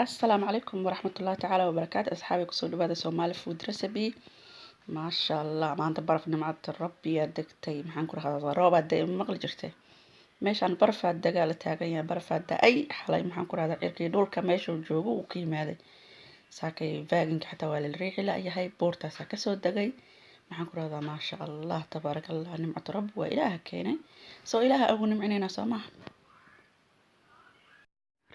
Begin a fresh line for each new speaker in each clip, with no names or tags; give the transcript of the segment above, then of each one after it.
السلام عليكم ورحمة الله تعالى وبركاته أصحابي كسو دبادة سومالي فود ريسبي ما شاء الله ما أنت برف نمعة ربي دقتي maxaan ku rahdaa roob day maqli jirtay meeshaan barfaad dagaal taaganya barfaad ay xalay maxaan ku rahdaa cirkii dhulka meesha uu joogo uu ka yimaaday saakay vaaginka xataa waa la riixi la yahay boortaas ka soo dagay maxaan ku rahdaa ma sha Allah tabarakallah nimcatu rabbi waa ilaaha keenay soo ilaaha ugu nimcinayna Soomaa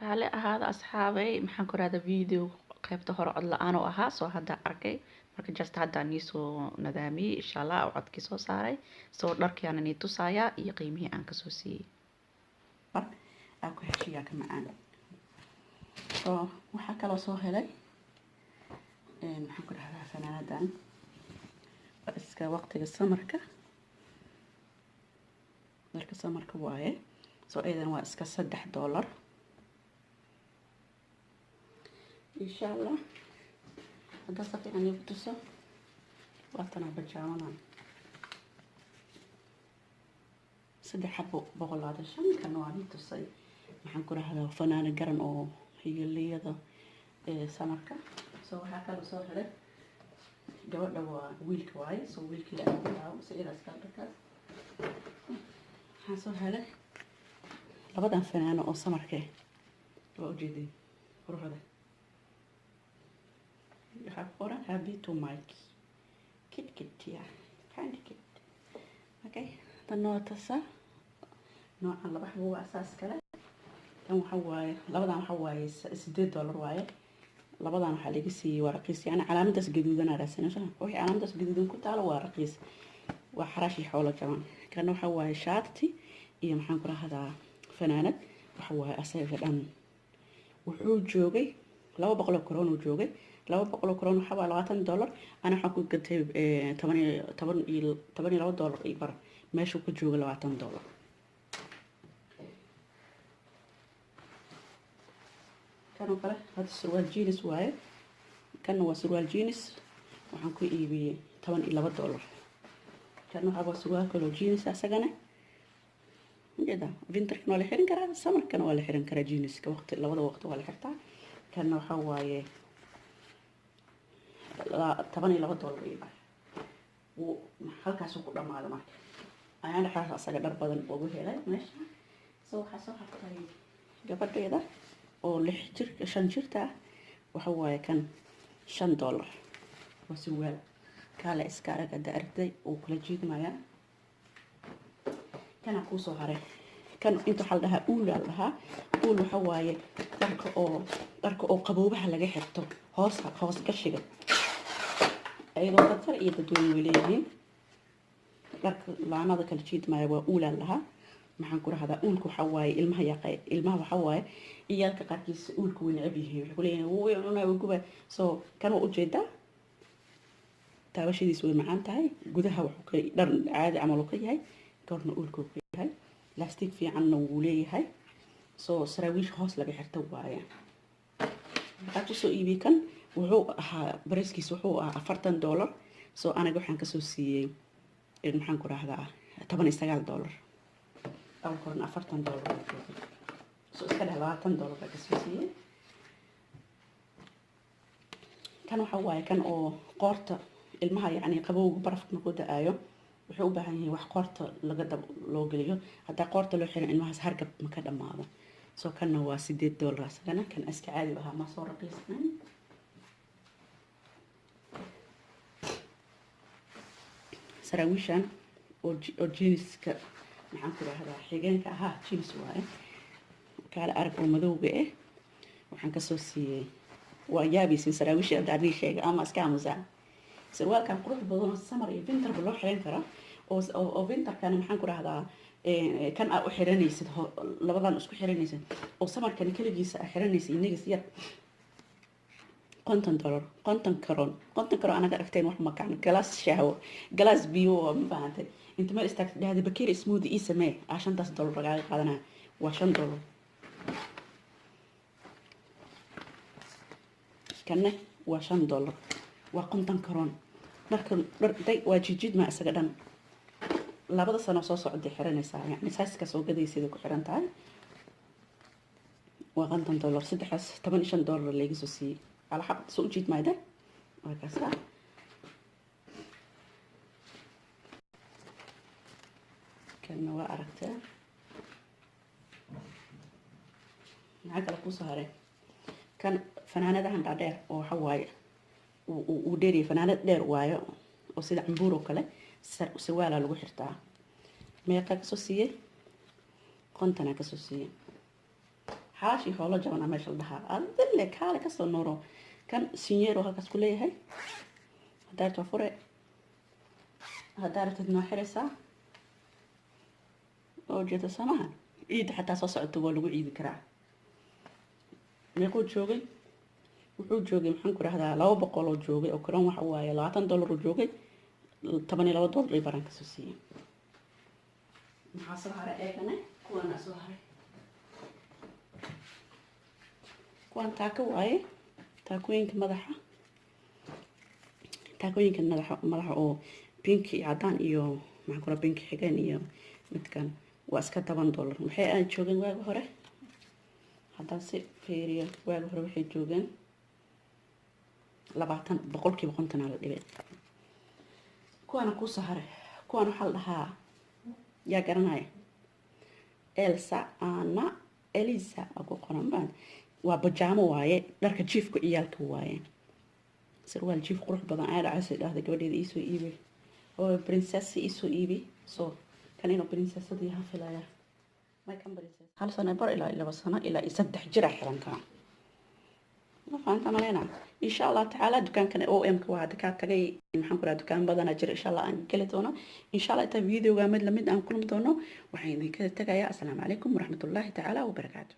raali ahaada asxaabay maxaan ku rahdaa video qaybta hore cod la'aan oo ahaa soo hadda arkay marka just hadda nii soo nadaamiyay insha Allah oo codkii soo saaray soo dharkii aan nii tusaaya iyo qiimihii aan ka soo siiyay aan ku heshiiyaa ka macaan soo waxa kale soo helay maxaan ku rahdaa fanaanadan iska waqtiga samarka marka samarka waaye soo aydan waa iska $3 إن شاء الله هذا صفي أن يبتسم وأتنا بجامنا سد حبو بقول هذا الشيء كانوا عم يتصي محن كره هذا فنان قرن أو هي اللي هذا سمكة سو هكذا صار هذا جوا دوا ويل كويس سو ويل كلا أو سيرة سكالك حصل هذا لبدا فنان أو سمكة وجدي روح هذا يحفورا هابي تو مايكي كت يا كاندي كت اوكي تنو تسا نوع الله بحبو اساس كلا كان وحواي لبدان وحواي $8 وايه لبدان waxa laga siiyay waa raqiis yani calaamadaas gaduudan araasanaysa wixii calaamadaas gaduudan ku taalo waa raqiis waa xaraashi xoolo jaban kan waxa waaye shaarti iyo maxaan ku rahdaa fanaanad waxa waaye asaga dhan wuxuu joogay 200 koroon uu joogay 200 koroon waxa waa $20 ana waxa ku gatay $12 ii bar meesha ku jooga $20 كانوا كله هذا السروال جينس واي كانوا سروال جينس waxaan ku iibiyay $12 كانوا هذا سروال كله جينس asagana جدا فينتر كانوا la xiran karaa summer kana waa la xiran karaa jeans ka waqti labada waqti waa la xirtaa kana waxa waaye $12 ii bar oo halkaas ku dhamaado marka ayaan xaas asaga dhar badan ugu helay meesha soo waxa soo xaqay gabadheeda oo 5 jirta waxa waaye kan $5 waa suwaal kala iska araga daartay oo kala jiidmaya kana ku soo haray kan inta xal dhaha uula waxa waaye dharka oo qaboobaha laga xirto hoos ka shiga ayadoo dadka iyo dadweyne leeyihiin dharka laanada kala jiidmaya waa uula maxaan ku rahdaa uulku waxa waaye ilmaha waxa waaye iyalka qaarkiis uulku way necab yihiin waxa ku leeyahay way cunaa way guba soo kan u jeeda taabashadiis way macaan tahay gudaha wuxuu ka dhar caadi amal ka yahay korna uulku ka yahay plastic fiicanna wuu leeyahay soo saraawiish hoos laga xirto waaye waxa ku soo iibi kan wuxuu ahaa bariskiis wuxuu ahaa $40 soo anaga waxaan ka soo siiyay maxaan ku rahdaa $19 أو كورن $40 سو إسكده $20 بكسبسيه كانوا حواي كان أو قارة المها يعني قبوا برفق نقود آيو وحو بهني وح قارة لقد لو قليو حتى قارة لو حين المها هرقب مكان معه سو كان هو $6 سنة كان أسك عادي بها ما صار رقيس سراويشان أو جينس maxaan ku rahdaa xigeenka ahaa jeans waaye kala arag oo madowga waxaan ka soo siiyay waa yaabisin saraawish adani sheega ama iska amusa sarwaalkan qurux badan summer iyo winter loo xiran kara oo winter kan maxaan ku rahdaa kan aad u xiranaysid labadan isku xiranaysid oo summer kan kaligiisa xiranaysid inaga yar $50 كرون أنا قرأتين واحد مكان جلاس شهوة جلاس بيو ما فهمت أنت ما استكت هذا بكير سموذي إيه سماه عشان $10 رجال قادنا $10 كنا $10 وقنتن كرون لكن داي واجد ما أسجدن لا بدأ سنة صوص عندي حرني ساعة يعني ساس كسوق دي يصير كحرن تعال وقنطن دولار سدحس 15 دولار اللي يجي سوسي على حق سوق جيت مايده وهكذا كان وعرفته معك على كوسه هاري كان فنانة ده عند دير oo xawaay uu dheeri fanaanad dheer waayo oo sida cambuur oo kale sarwaal lagu xirtaa meeqa ka soo siiyay qontana ka soo siiyay xaashi hoola jaban ama shal dhaha adle kaale ka soo nooro kan sinyeero halkaas ku leeyahay hadaarto fure hadaarto noo xiraysaa oo jeeda samaha ciid xataa soo socoto waa lagu ciidi karaa meequu joogay wuxuu joogay maxaan ku rahdaa 200 oo joogay oo karan waxa waaye $20 oo joogay 12 dollar ay baran ka soo siiyay maxaa soo haray eegana kuwana soo haray kuwan taako waaye taakooyinka madaxa oo pink iyo cadaan iyo maxaan ku rahaa pink xigeen iyo midkan waa iska $10 waxay aan joogin waaga hore haddaan si fiiriyo waaga hore waxay joogeen 20 boqolkiiba 50 la dhibay kuwana ku saharay kuwan waxa la dhahaa yaa garanaya Elisa aku qoran waa bajaamo waaye dharka jiifka ciyaalka waaye sarwaal jiif qurux badan ay dhacay dhahda gabadheeda ii soo iibay oo princess ii soo iibay soo kan inuu princessadii ha filaya ma kan princess hal sano bar ilaa 2 sano ilaa 3 jir xirantaa ma faanta malena insha Allah taala dukaankan OM ka waa ka tagay maxaan ku raad dukaan badan jir insha Allah aan gali doono insha Allah ta videoga mid lamid aan kulmi doono waxaan idin ka tagayaa assalaamu calaykum waraxmatullaahi taala wa barakaatuh